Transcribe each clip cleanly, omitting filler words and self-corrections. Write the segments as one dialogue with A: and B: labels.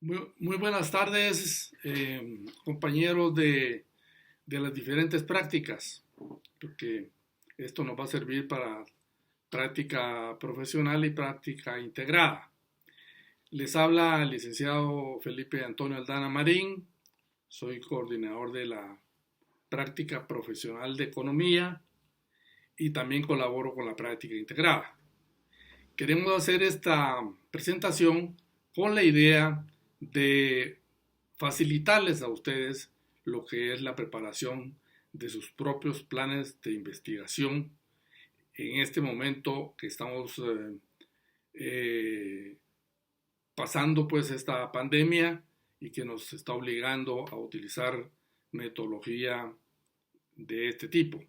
A: Muy buenas tardes, compañeros de las diferentes prácticas, porque esto nos va a servir para práctica profesional y práctica integrada. Les habla el licenciado Felipe Antonio Aldana Marín, soy coordinador de la práctica profesional de economía y también colaboro con la práctica integrada. Queremos hacer esta presentación con la idea de facilitarles a ustedes lo que es la preparación de sus propios planes de investigación en este momento que estamos eh, pasando pues esta pandemia y que nos está obligando a utilizar metodología de este tipo.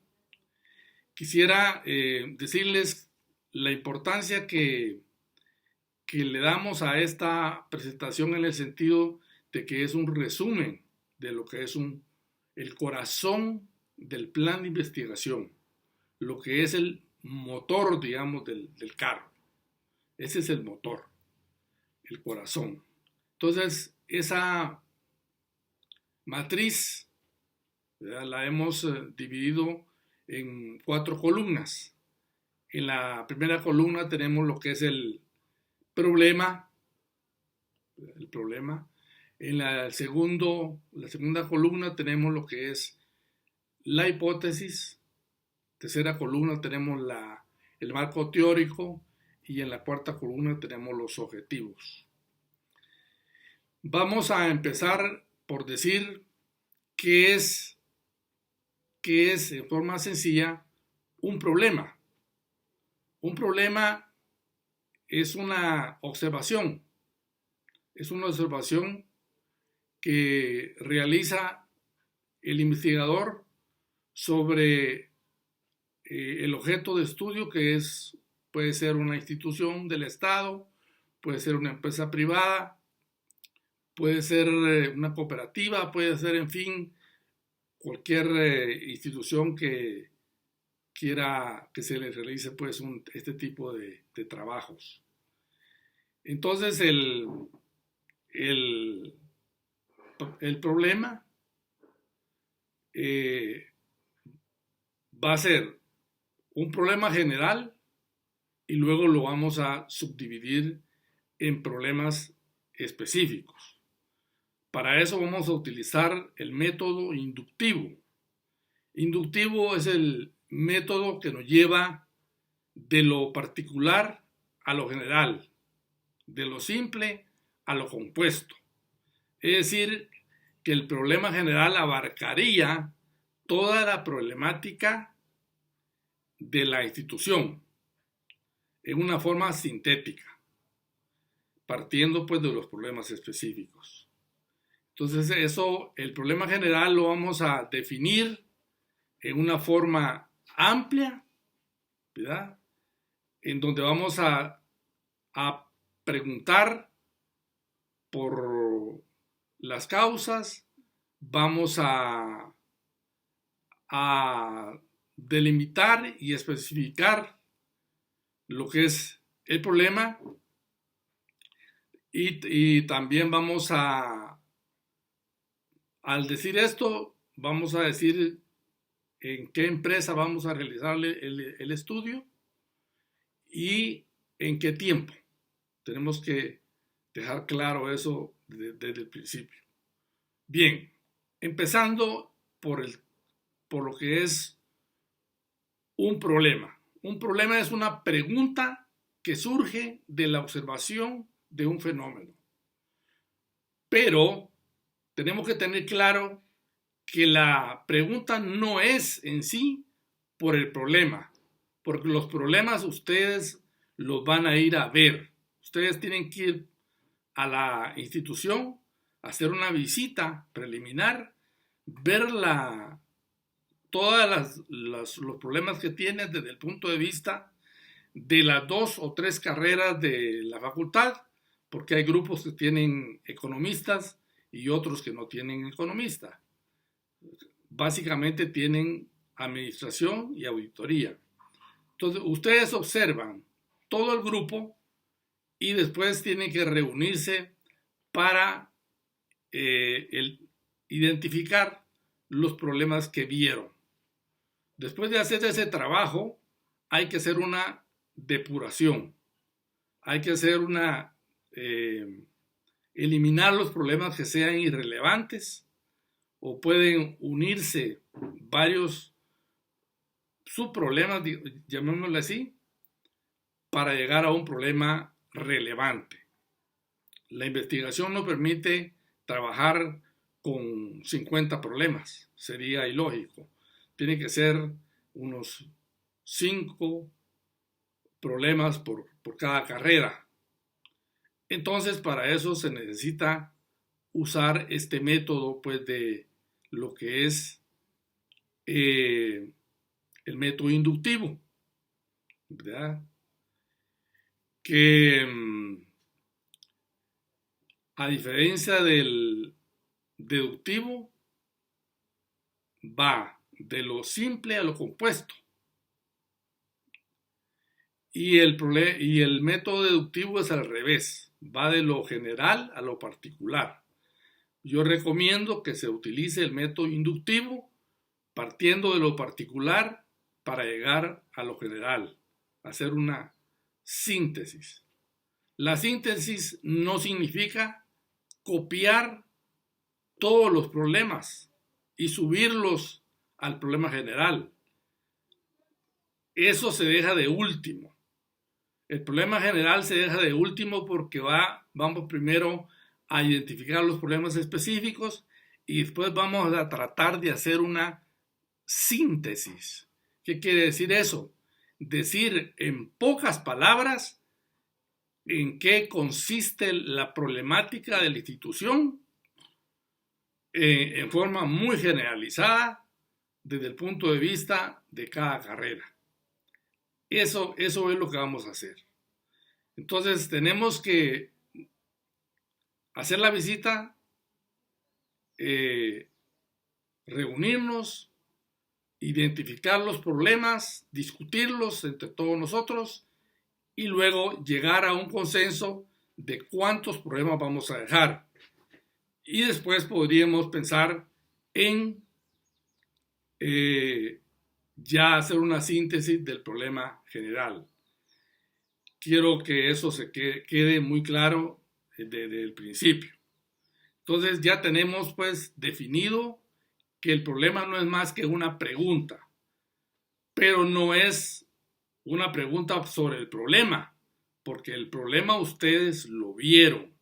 A: Quisiera decirles la importancia que le damos a esta presentación en el sentido de que es un resumen de lo que es el corazón del plan de investigación, lo que es el motor, digamos, del carro. Ese es el motor, el corazón. Entonces, esa matriz, ¿verdad?, la hemos dividido en 4 columnas. En la primera columna tenemos lo que es problema, el problema. En la segunda columna tenemos lo que es la hipótesis. Tercera columna tenemos el marco teórico y en la cuarta columna tenemos los objetivos. Vamos a empezar por decir qué es en forma sencilla un problema. Un problema es una observación que realiza el investigador sobre el objeto de estudio puede ser una institución del Estado, puede ser una empresa privada, puede ser una cooperativa, puede ser, en fin, cualquier institución que quiera que se le realice pues este tipo de trabajos. Entonces el, el problema va a ser un problema general y luego lo vamos a subdividir en problemas específicos. Para eso vamos a utilizar el método inductivo. Inductivo es el método que nos lleva de lo particular a lo general, de lo simple a lo compuesto. Es decir, que el problema general abarcaría toda la problemática de la institución en una forma sintética, partiendo pues de los problemas específicos. Entonces el problema general lo vamos a definir en una forma amplia, ¿verdad?, en donde vamos a preguntar por las causas, vamos a delimitar y especificar lo que es el problema y también vamos al decir esto, vamos a decir en qué empresa vamos a realizar el estudio y en qué tiempo. Tenemos que dejar claro eso desde el principio. Bien, empezando por lo que es un problema. Un problema es una pregunta que surge de la observación de un fenómeno. Pero tenemos que tener claro que la pregunta no es en sí por el problema, porque los problemas ustedes los van a ir a ver. Ustedes tienen que ir a la institución, hacer una visita preliminar, ver todos los problemas que tienen desde el punto de vista de las 2 o 3 carreras de la facultad, porque hay grupos que tienen economistas y otros que no tienen economista. Básicamente tienen administración y auditoría. Entonces, ustedes observan todo el grupo y después tienen que reunirse para identificar los problemas que vieron. Después de hacer ese trabajo, hay que hacer una depuración. Hay que hacer eliminar los problemas que sean irrelevantes o pueden unirse varios subproblemas, llamémoslo así, para llegar a un problema relevante. La investigación no permite trabajar con 50 problemas, sería ilógico. Tiene que ser unos 5 problemas por cada carrera. Entonces, para eso se necesita usar este método, pues, de lo que es el método inductivo, ¿verdad? Que a diferencia del deductivo, va de lo simple a lo compuesto. Y el método deductivo es al revés, va de lo general a lo particular. Yo recomiendo que se utilice el método inductivo partiendo de lo particular para llegar a lo general, hacer una síntesis. La síntesis no significa copiar todos los problemas y subirlos al problema general. Eso se deja de último. El problema general se deja de último porque vamos primero a identificar los problemas específicos y después vamos a tratar de hacer una síntesis. ¿Qué quiere decir eso? Decir en pocas palabras en qué consiste la problemática de la institución en forma muy generalizada desde el punto de vista de cada carrera. Eso es lo que vamos a hacer. Entonces tenemos que hacer la visita, reunirnos, identificar los problemas, discutirlos entre todos nosotros y luego llegar a un consenso de cuántos problemas vamos a dejar. Y después podríamos pensar en ya hacer una síntesis del problema general. Quiero que eso se quede muy claro desde el principio. Entonces ya tenemos pues definido que el problema no es más que una pregunta, pero no es una pregunta sobre el problema, porque el problema ustedes lo vieron.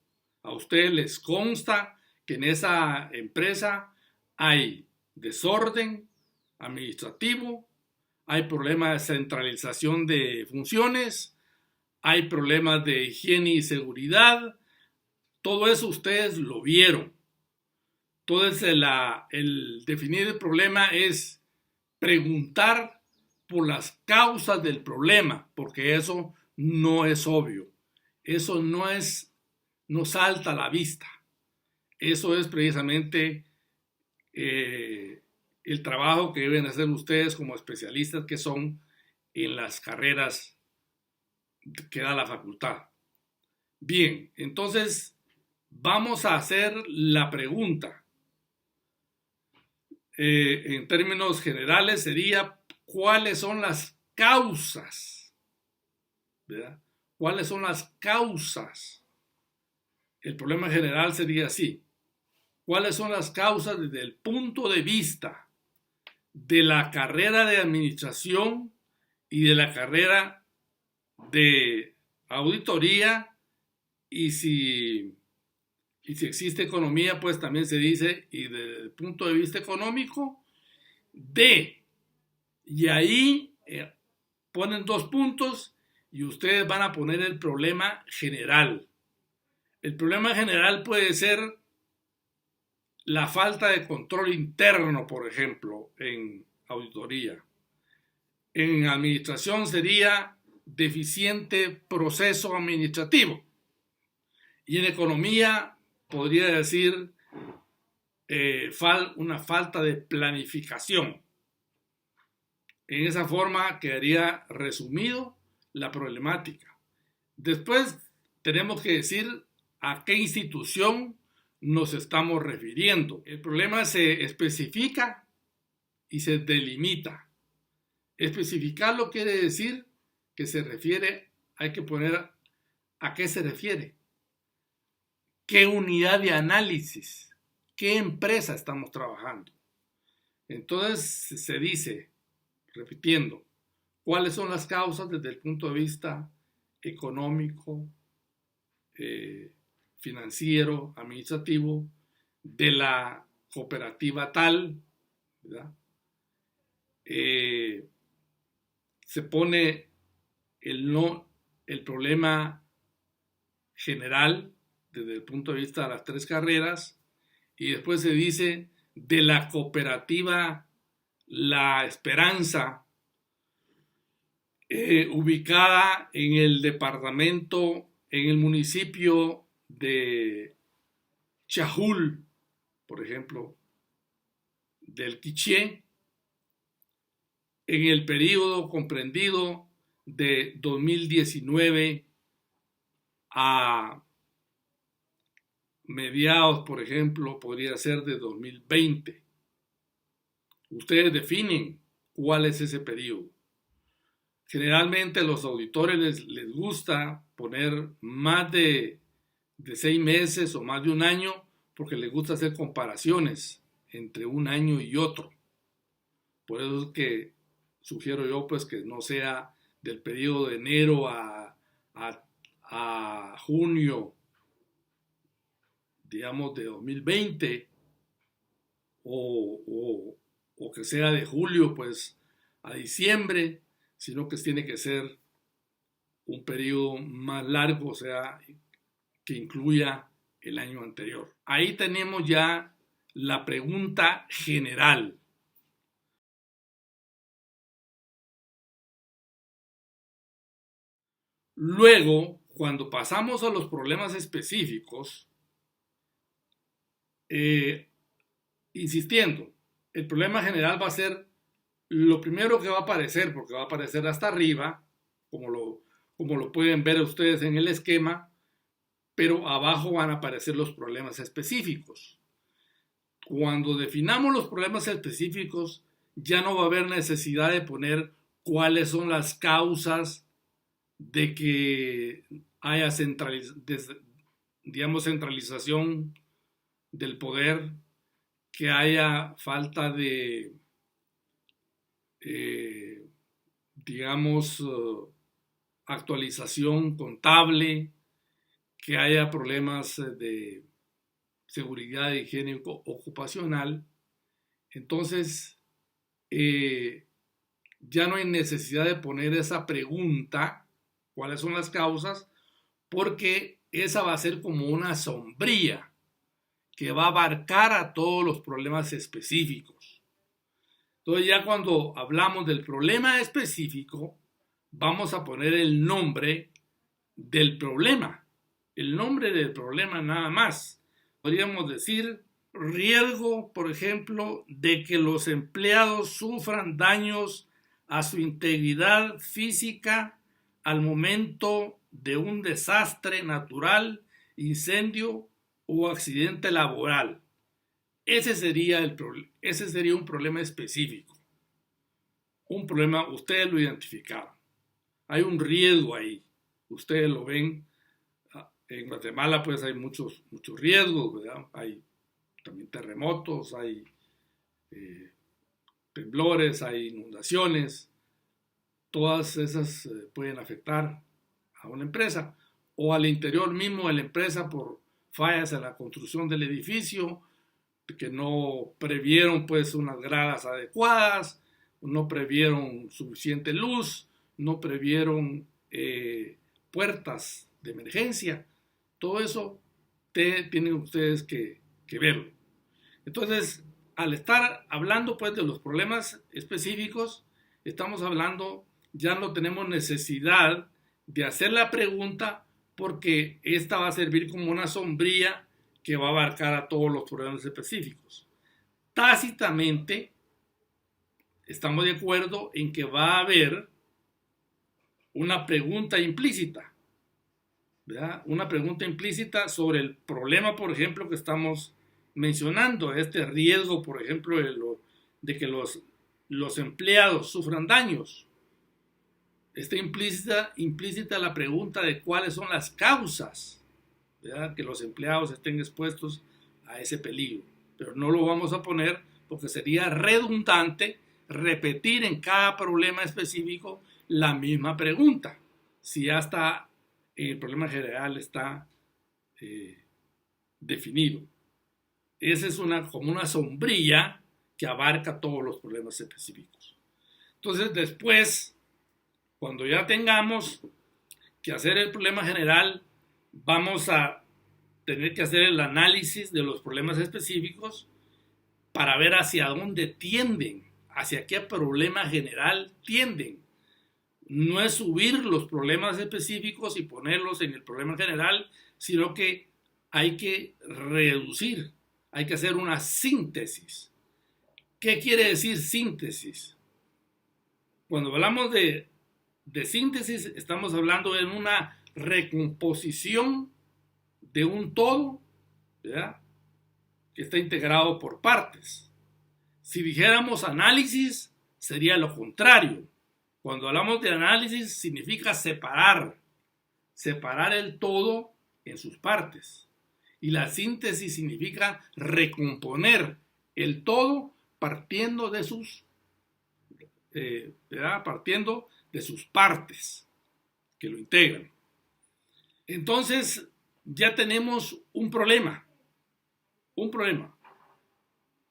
A: A ustedes les consta que en esa empresa hay desorden administrativo, hay problemas de centralización de funciones, hay problemas de higiene y seguridad. Todo eso ustedes lo vieron. Entonces el definir el problema es preguntar por las causas del problema, porque eso no es obvio. Eso no salta a la vista. Eso es precisamente el trabajo que deben hacer ustedes como especialistas que son en las carreras que da la facultad. Bien, entonces vamos a hacer la pregunta. En términos generales sería ¿cuáles son las causas? ¿Verdad? ¿Cuáles son las causas? El problema general sería así. ¿Cuáles son las causas desde el punto de vista de la carrera de administración y de la carrera de auditoría? Y si existe economía, pues también se dice, y desde el punto de vista económico, y ahí ponen 2 puntos y ustedes van a poner el problema general. El problema general puede ser la falta de control interno, por ejemplo, en auditoría. En administración sería deficiente proceso administrativo. Y en economía podría decir una falta de planificación. En esa forma quedaría resumido la problemática. Después tenemos que decir a qué institución nos estamos refiriendo. El problema se especifica y se delimita. Especificarlo quiere decir que se refiere, hay que poner a qué se refiere, qué unidad de análisis, qué empresa estamos trabajando. Entonces se dice, repitiendo, cuáles son las causas desde el punto de vista económico, financiero, administrativo, de la cooperativa tal, ¿verdad? Se pone el problema general desde el punto de vista de las tres carreras, y después se dice de la cooperativa La Esperanza, ubicada en el departamento, en el municipio de Chajul, por ejemplo, del Quiché, en el periodo comprendido de 2019 a mediados, por ejemplo, podría ser de 2020. Ustedes definen cuál es ese periodo. Generalmente a los auditores les gusta poner más de 6 meses o más de un año porque les gusta hacer comparaciones entre un año y otro. Por eso es que sugiero yo pues que no sea del periodo de enero a junio, digamos, de 2020 o que sea de julio pues a diciembre, sino que tiene que ser un periodo más largo, o sea, que incluya el año anterior. Ahí tenemos ya la pregunta general. Luego, cuando pasamos a los problemas específicos, insistiendo, el problema general va a ser lo primero que va a aparecer, porque va a aparecer hasta arriba, como lo pueden ver ustedes en el esquema, pero abajo van a aparecer los problemas específicos. Cuando definamos los problemas específicos, ya no va a haber necesidad de poner cuáles son las causas de que haya centralización del poder, que haya falta de, actualización contable, que haya problemas de seguridad e higiene ocupacional. Entonces, ya no hay necesidad de poner esa pregunta, ¿cuáles son las causas? Porque esa va a ser como una sombría que va a abarcar a todos los problemas específicos. Entonces ya cuando hablamos del problema específico, vamos a poner el nombre del problema. El nombre del problema nada más. Podríamos decir riesgo, por ejemplo, de que los empleados sufran daños a su integridad física al momento de un desastre natural, incendio o accidente laboral. Ese sería un problema específico. Un problema, ustedes lo identificaron. Hay un riesgo ahí. Ustedes lo ven. En Guatemala pues hay muchos riesgos, ¿verdad? Hay también terremotos, hay temblores, hay inundaciones. Todas esas pueden afectar a una empresa o al interior mismo de la empresa por fallas en la construcción del edificio, que no previeron pues unas gradas adecuadas, no previeron suficiente luz, no previeron puertas de emergencia. Todo eso tienen ustedes que verlo. Entonces, al estar hablando pues de los problemas específicos, estamos hablando, ya no tenemos necesidad de hacer la pregunta porque esta va a servir como una sombría que va a abarcar a todos los problemas específicos. Tácitamente, estamos de acuerdo en que va a haber una pregunta implícita. ¿verdad? Una pregunta implícita sobre el problema, por ejemplo, que estamos mencionando, este riesgo, por ejemplo, de que los empleados sufran daños. Está implícita la pregunta de cuáles son las causas, ¿verdad?, que los empleados estén expuestos a ese peligro. Pero no lo vamos a poner porque sería redundante repetir en cada problema específico la misma pregunta, si ya está, en el problema general está definido. Esa es como una sombrilla que abarca todos los problemas específicos. Entonces, después, cuando ya tengamos que hacer el problema general, vamos a tener que hacer el análisis de los problemas específicos para ver hacia dónde tienden, hacia qué problema general tienden. No es subir los problemas específicos y ponerlos en el problema general, sino que hay que reducir, hay que hacer una síntesis. ¿Qué quiere decir síntesis? Cuando hablamos de síntesis, estamos hablando de una recomposición de un todo, ¿verdad?, que está integrado por partes. Si dijéramos análisis, sería lo contrario. Cuando hablamos de análisis, significa separar el todo en sus partes. Y la síntesis significa recomponer el todo partiendo de sus partes que lo integran. Entonces ya tenemos un problema,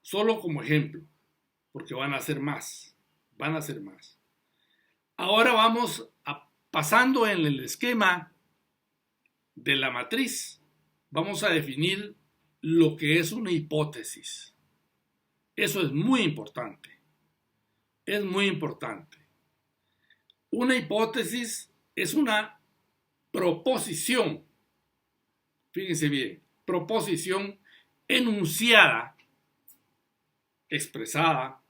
A: solo como ejemplo, porque van a ser más. Ahora vamos pasando en el esquema de la matriz, vamos a definir lo que es una hipótesis. Eso es muy importante. Una hipótesis es una proposición, fíjense bien, proposición enunciada, expresada,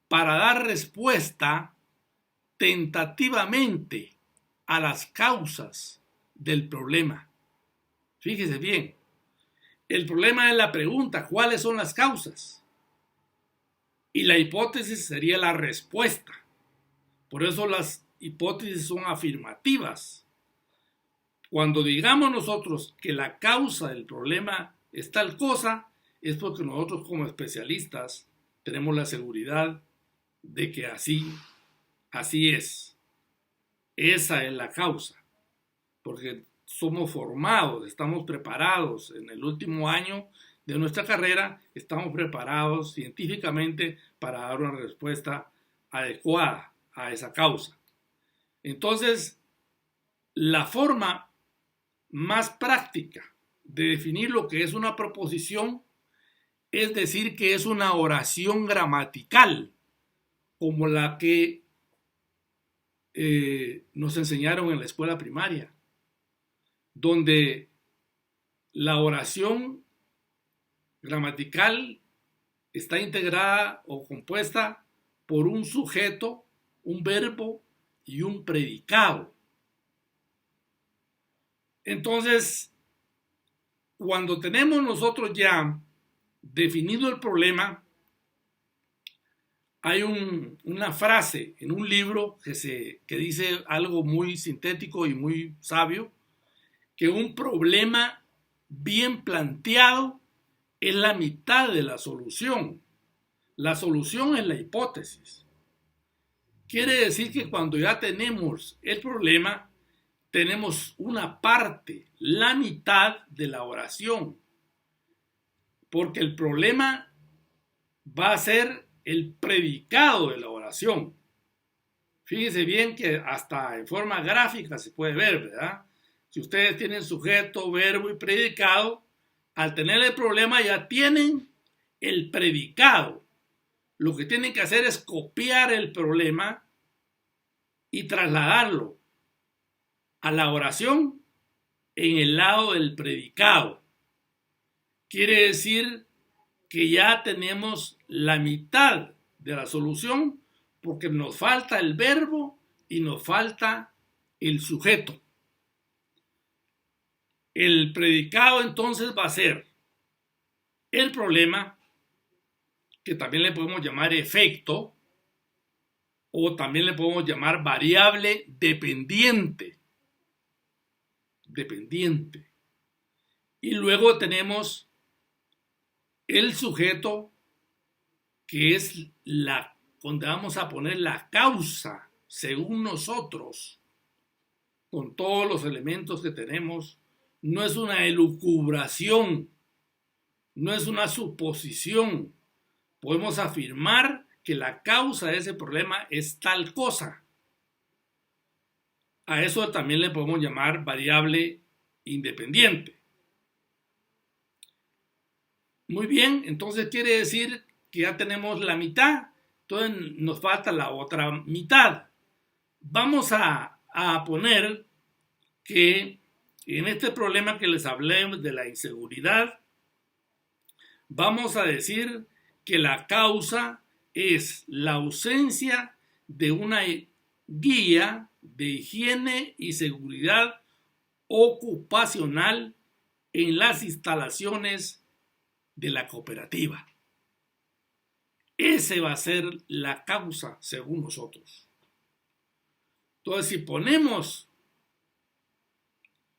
A: para dar respuesta tentativamente a las causas del problema. Fíjese bien, el problema es la pregunta, ¿cuáles son las causas? Y la hipótesis sería la respuesta. Por eso las hipótesis son afirmativas. Cuando digamos nosotros que la causa del problema es tal cosa, es porque nosotros como especialistas tenemos la seguridad de que así es. Esa es la causa. Porque somos formados, estamos preparados en el último año de nuestra carrera, estamos preparados científicamente para dar una respuesta adecuada a esa causa. Entonces, la forma más práctica de definir lo que es una proposición es decir que es una oración gramatical, como la que nos enseñaron en la escuela primaria, donde la oración gramatical está integrada o compuesta por un sujeto, un verbo y un predicado. Entonces, cuando tenemos nosotros ya definido el problema, hay una frase en un libro que dice algo muy sintético y muy sabio, que un problema bien planteado es la mitad de la solución. La solución es la hipótesis. Quiere decir que cuando ya tenemos el problema, tenemos una parte, la mitad de la oración. Porque el problema va a ser el predicado de la oración. Fíjense bien que hasta en forma gráfica se puede ver, ¿verdad? Si ustedes tienen sujeto, verbo y predicado, al tener el problema ya tienen el predicado. Lo que tienen que hacer es copiar el problema y trasladarlo a la oración en el lado del predicado. Quiere decir que ya tenemos la mitad de la solución porque nos falta el verbo y nos falta el sujeto. El predicado entonces va a ser el problema, que también le podemos llamar efecto, o también le podemos llamar variable dependiente. Dependiente. Y luego tenemos el sujeto, que es donde vamos a poner la causa, según nosotros, con todos los elementos que tenemos. No es una elucubración, no es una suposición. Podemos afirmar que la causa de ese problema es tal cosa. A eso también le podemos llamar variable independiente. Muy bien, entonces quiere decir que ya tenemos la mitad, entonces nos falta la otra mitad. Vamos a poner que en este problema que les hablé de la inseguridad, vamos a decir que la causa es la ausencia de una guía de higiene y seguridad ocupacional en las instalaciones de la cooperativa. Ese va a ser la causa según nosotros. Entonces, si ponemos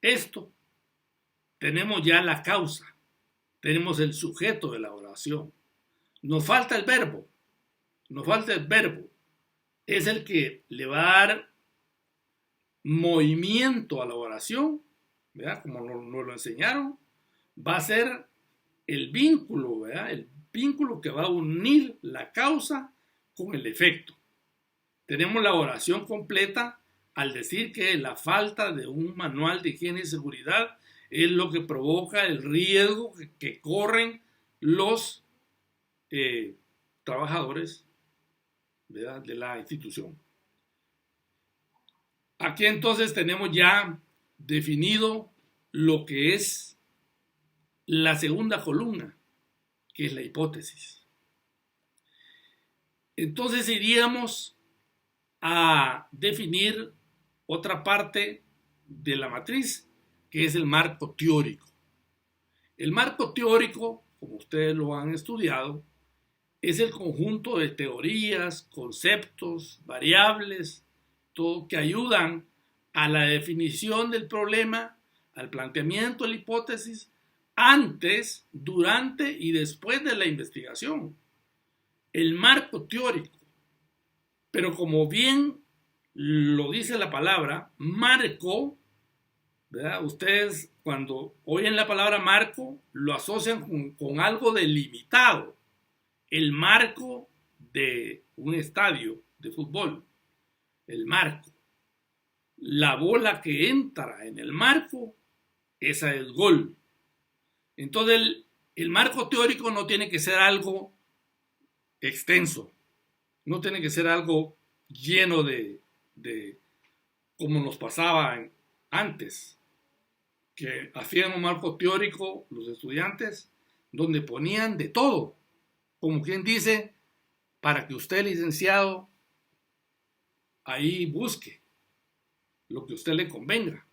A: esto, tenemos ya la causa, tenemos el sujeto de la oración. Nos falta el verbo, es el que le va a dar movimiento a la oración, ¿verdad? Como nos lo enseñaron, va a ser el vínculo, ¿verdad? El vínculo que va a unir la causa con el efecto. Tenemos la oración completa al decir que la falta de un manual de higiene y seguridad es lo que provoca el riesgo que corren los trabajadores, ¿verdad?, de la institución. Aquí entonces tenemos ya definido lo que es la segunda columna, que es la hipótesis. Entonces iríamos a definir otra parte de la matriz, que es el marco teórico. El marco teórico, como ustedes lo han estudiado, es el conjunto de teorías, conceptos, variables, todo que ayudan a la definición del problema, al planteamiento de la hipótesis, antes, durante y después de la investigación. El marco teórico. Pero como bien lo dice la palabra, marco, ¿verdad? Ustedes cuando oyen la palabra marco lo asocian con algo delimitado. El marco de un estadio de fútbol. El marco. La bola que entra en el marco, esa es gol. Entonces el marco teórico no tiene que ser algo extenso. No tiene que ser algo lleno de como nos pasaba antes, que hacían un marco teórico los estudiantes donde ponían de todo, como quien dice, para que usted, licenciado, ahí busque lo que a usted le convenga.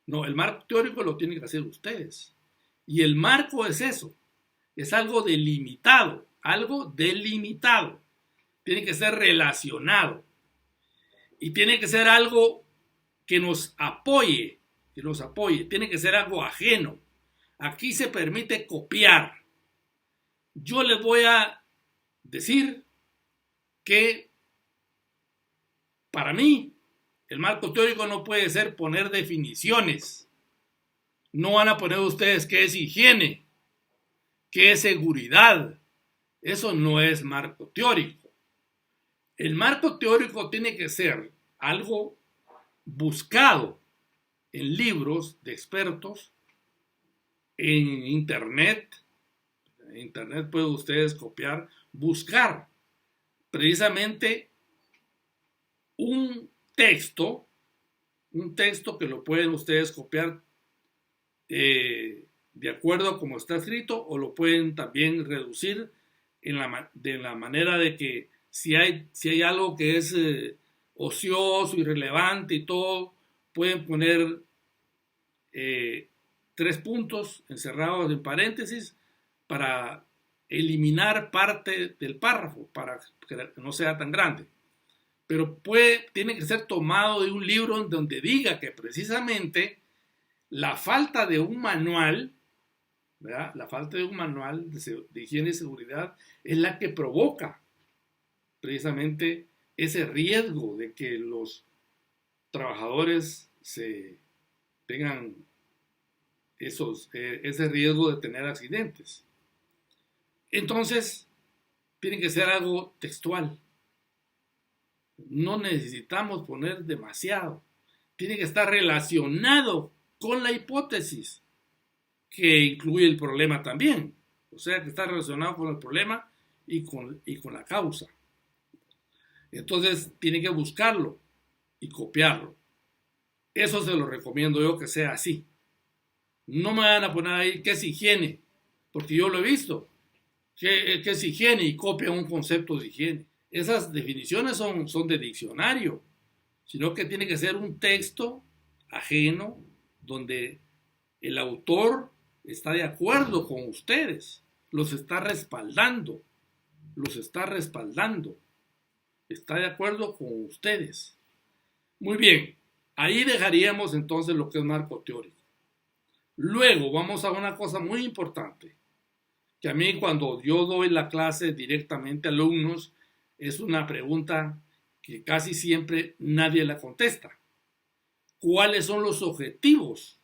A: No, el marco teórico lo tienen que hacer ustedes. Y el marco es eso, es algo delimitado, tiene que ser relacionado y tiene que ser algo que nos apoye, tiene que ser algo ajeno. Aquí se permite copiar. Yo les voy a decir que para mí el marco teórico no puede ser poner definiciones. No van a poner ustedes qué es higiene, qué es seguridad. Eso no es marco teórico. El marco teórico tiene que ser algo buscado en libros de expertos, en internet. En internet pueden ustedes copiar, buscar precisamente un texto que lo pueden ustedes copiar de acuerdo a cómo está escrito, o lo pueden también reducir de la manera de que si hay algo que es ocioso, irrelevante y todo, pueden poner 3 puntos encerrados en paréntesis para eliminar parte del párrafo, para que no sea tan grande. Pero tiene que ser tomado de un libro en donde diga que precisamente la falta de un manual, ¿verdad? La falta de un manual de higiene y seguridad es la que provoca precisamente ese riesgo de que los trabajadores tengan ese riesgo de tener accidentes. Entonces, tiene que ser algo textual. No necesitamos poner demasiado. Tiene que estar relacionado con la hipótesis, que incluye el problema también. O sea, que está relacionado con el problema y con la causa. Entonces, tiene que buscarlo y copiarlo. Eso se lo recomiendo yo que sea así. No me van a poner ahí qué es higiene, porque yo lo he visto. ¿Qué es higiene? Y copian un concepto de higiene. Esas definiciones son de diccionario, sino que tiene que ser un texto ajeno donde el autor está de acuerdo con ustedes, los está respaldando, está de acuerdo con ustedes. Muy bien, ahí dejaríamos entonces lo que es marco teórico. Luego vamos a una cosa muy importante, que a mí cuando yo doy la clase directamente a alumnos, es una pregunta que casi siempre nadie la contesta. ¿Cuáles son los objetivos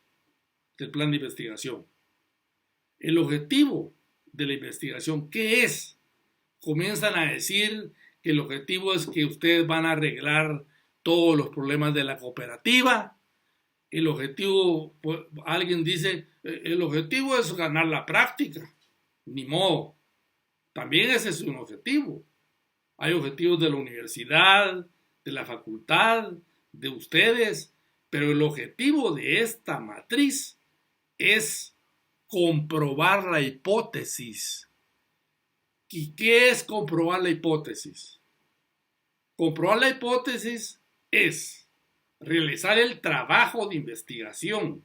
A: del plan de investigación? El objetivo de la investigación, ¿qué es? Comienzan a decir que el objetivo es que ustedes van a arreglar todos los problemas de la cooperativa. El objetivo, pues, alguien dice, el objetivo es ganar la práctica. Ni modo. También ese es un objetivo. Hay objetivos de la universidad, de la facultad, de ustedes, pero el objetivo de esta matriz es comprobar la hipótesis. ¿Y qué es comprobar la hipótesis? Comprobar la hipótesis es realizar el trabajo de investigación,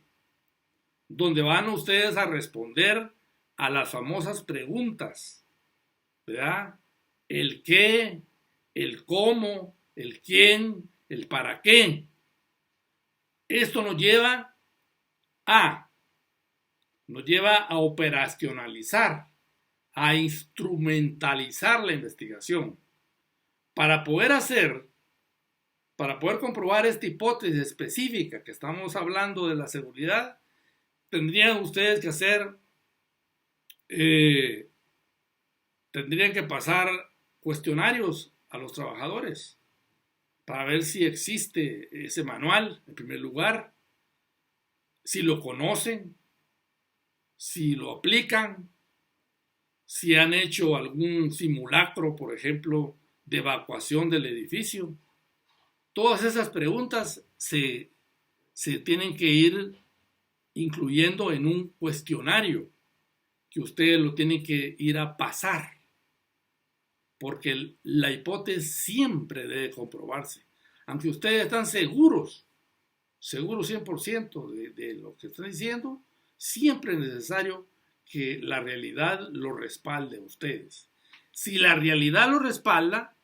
A: donde van ustedes a responder a las famosas preguntas, ¿verdad? El qué, el cómo, el quién, el para qué. Esto nos lleva a operacionalizar, a instrumentalizar la investigación. Para poder comprobar esta hipótesis específica que estamos hablando de la seguridad, tendrían ustedes que tendrían que pasar cuestionarios a los trabajadores para ver si existe ese manual, en primer lugar, si lo conocen, si lo aplican, si han hecho algún simulacro, por ejemplo, de evacuación del edificio. Todas esas preguntas se tienen que ir incluyendo en un cuestionario que ustedes lo tienen que ir a pasar, porque la hipótesis siempre debe comprobarse. Aunque ustedes están seguros 100% de lo que están diciendo, siempre es necesario que la realidad lo respalde a ustedes. Si la realidad lo respalda,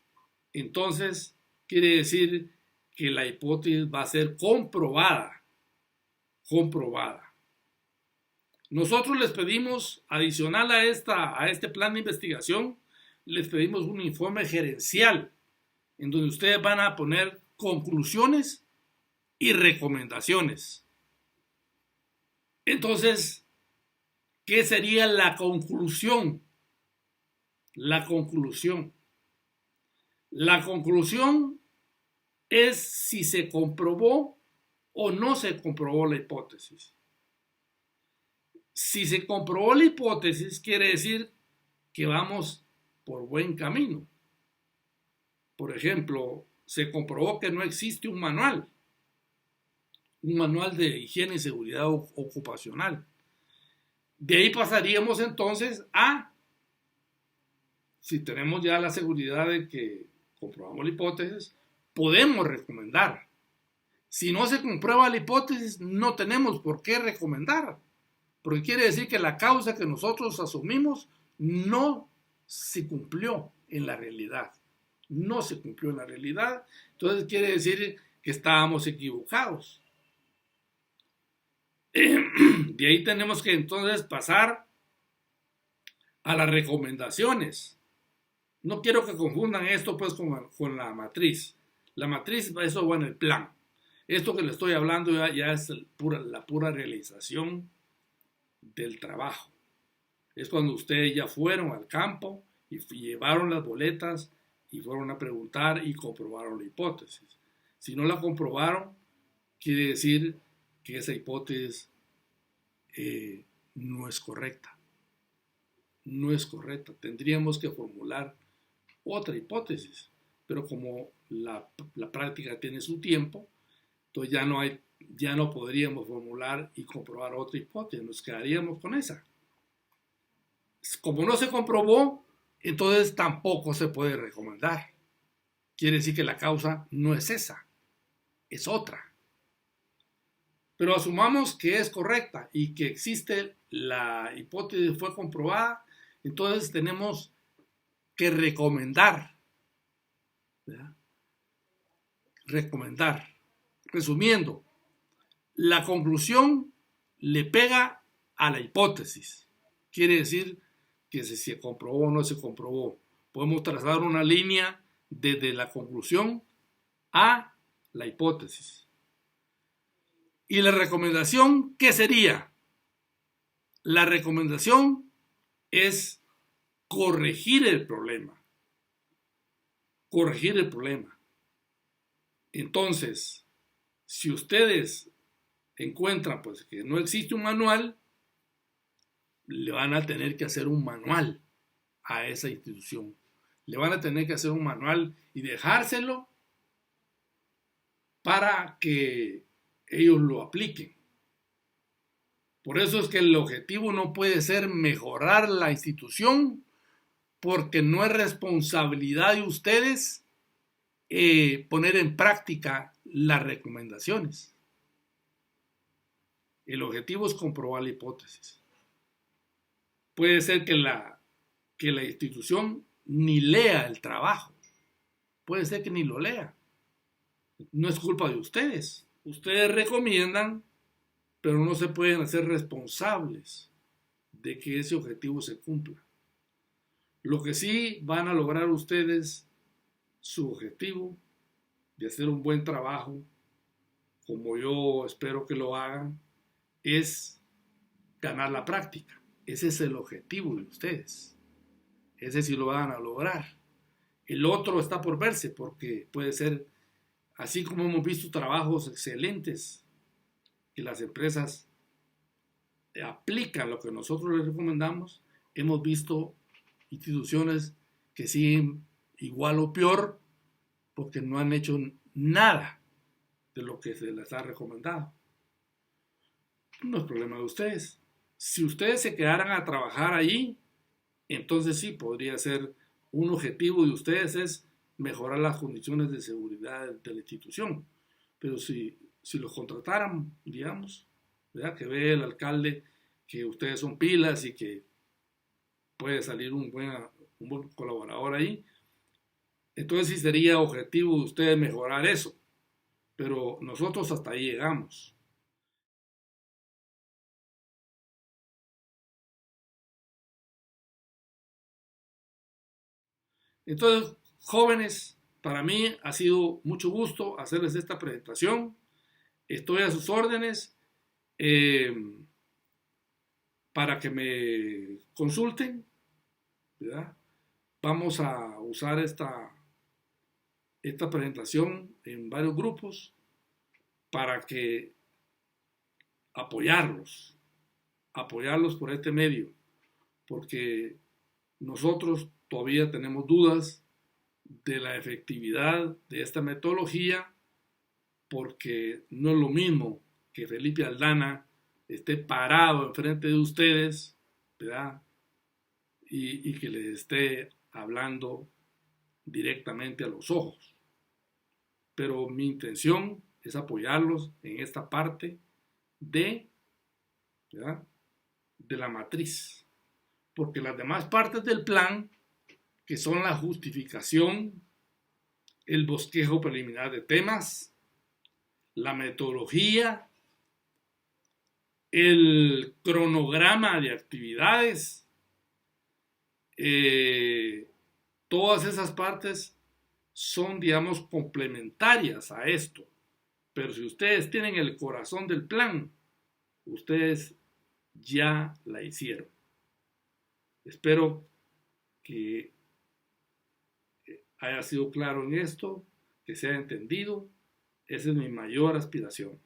A: entonces quiere decir que la hipótesis va a ser comprobada. Nosotros les pedimos, adicional a este plan de investigación, les pedimos un informe gerencial en donde ustedes van a poner conclusiones y recomendaciones. Entonces, ¿qué sería la conclusión? La conclusión es si se comprobó o no se comprobó la hipótesis. Si se comprobó la hipótesis, quiere decir que vamos por buen camino. Por ejemplo, se comprobó que no existe un manual de higiene y seguridad ocupacional. De ahí pasaríamos entonces a, si tenemos ya la seguridad de que comprobamos la hipótesis, podemos recomendar. Si no se comprueba la hipótesis, no tenemos por qué recomendar. porque quiere decir que la causa que nosotros asumimos no se cumplió en la realidad. No se cumplió en la realidad, entonces quiere decir que estábamos equivocados. De ahí tenemos que entonces pasar a las recomendaciones. No quiero que confundan esto pues con la matriz. La matriz, eso va en el plan. Esto que le estoy hablando ya es la pura realización del trabajo. Es cuando ustedes ya fueron al campo y llevaron las boletas y fueron a preguntar y comprobaron la hipótesis. Si no la comprobaron, quiere decir que esa hipótesis no es correcta. No es correcta. Tendríamos que formular otra hipótesis. Pero como la práctica tiene su tiempo, entonces ya no podríamos formular y comprobar otra hipótesis. Nos quedaríamos con esa. Como no se comprobó, entonces tampoco se puede recomendar. Quiere decir que la causa no es esa, es otra. Pero asumamos que es correcta y que existe, la hipótesis fue comprobada, entonces tenemos que recomendar. ¿Verdad? Recomendar. Resumiendo, la conclusión le pega a la hipótesis. Quiere decir que si se comprobó o no se comprobó. Podemos trazar una línea desde la conclusión a la hipótesis. ¿Y la recomendación qué sería? La recomendación es corregir el problema. Corregir el problema. Entonces, si ustedes encuentran pues, que no existe un manual, le van a tener que hacer un manual a esa institución. Le van a tener que hacer un manual y dejárselo para que ellos lo apliquen. Por eso es que el objetivo no puede ser mejorar la institución, porque no es responsabilidad de ustedes poner en práctica las recomendaciones. El objetivo es comprobar la hipótesis. Puede ser que la institución ni lea el trabajo. Puede ser que ni lo lea. No es culpa de ustedes. Ustedes recomiendan, pero no se pueden hacer responsables de que ese objetivo se cumpla. Lo que sí van a lograr ustedes, su objetivo de hacer un buen trabajo, como yo espero que lo hagan, es ganar la práctica. Ese es el objetivo de ustedes. Ese sí lo van a lograr. El otro está por verse, porque puede ser, así como hemos visto trabajos excelentes que las empresas aplican lo que nosotros les recomendamos, hemos visto instituciones que siguen igual o peor porque no han hecho nada de lo que se les ha recomendado. No es problema de ustedes. Si ustedes se quedaran a trabajar ahí, entonces sí podría ser un objetivo de ustedes, es mejorar las condiciones de seguridad de la institución. Pero si los contrataran, digamos, ¿verdad? Que ve el alcalde que ustedes son pilas y que puede salir un buen colaborador ahí, entonces sí sería objetivo de ustedes mejorar eso. Pero nosotros hasta ahí llegamos. Entonces, jóvenes, para mí ha sido mucho gusto hacerles esta presentación. Estoy a sus órdenes para que me consulten, ¿verdad? Vamos a usar esta presentación en varios grupos para que apoyarlos por este medio, porque nosotros todavía tenemos dudas de la efectividad de esta metodología, porque no es lo mismo que Felipe Aldana esté parado enfrente de ustedes, ¿verdad? Y que les esté hablando directamente a los ojos. Pero mi intención es apoyarlos en esta parte de, ¿verdad? de la matriz, porque las demás partes del plan, que son la justificación, el bosquejo preliminar de temas, la metodología, el cronograma de actividades, todas esas partes son, digamos, complementarias a esto. Pero si ustedes tienen el corazón del plan, ustedes ya la hicieron. Espero que haya sido claro en esto, que se haya entendido. Esa es mi mayor aspiración.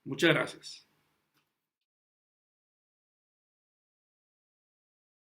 A: Muchas gracias.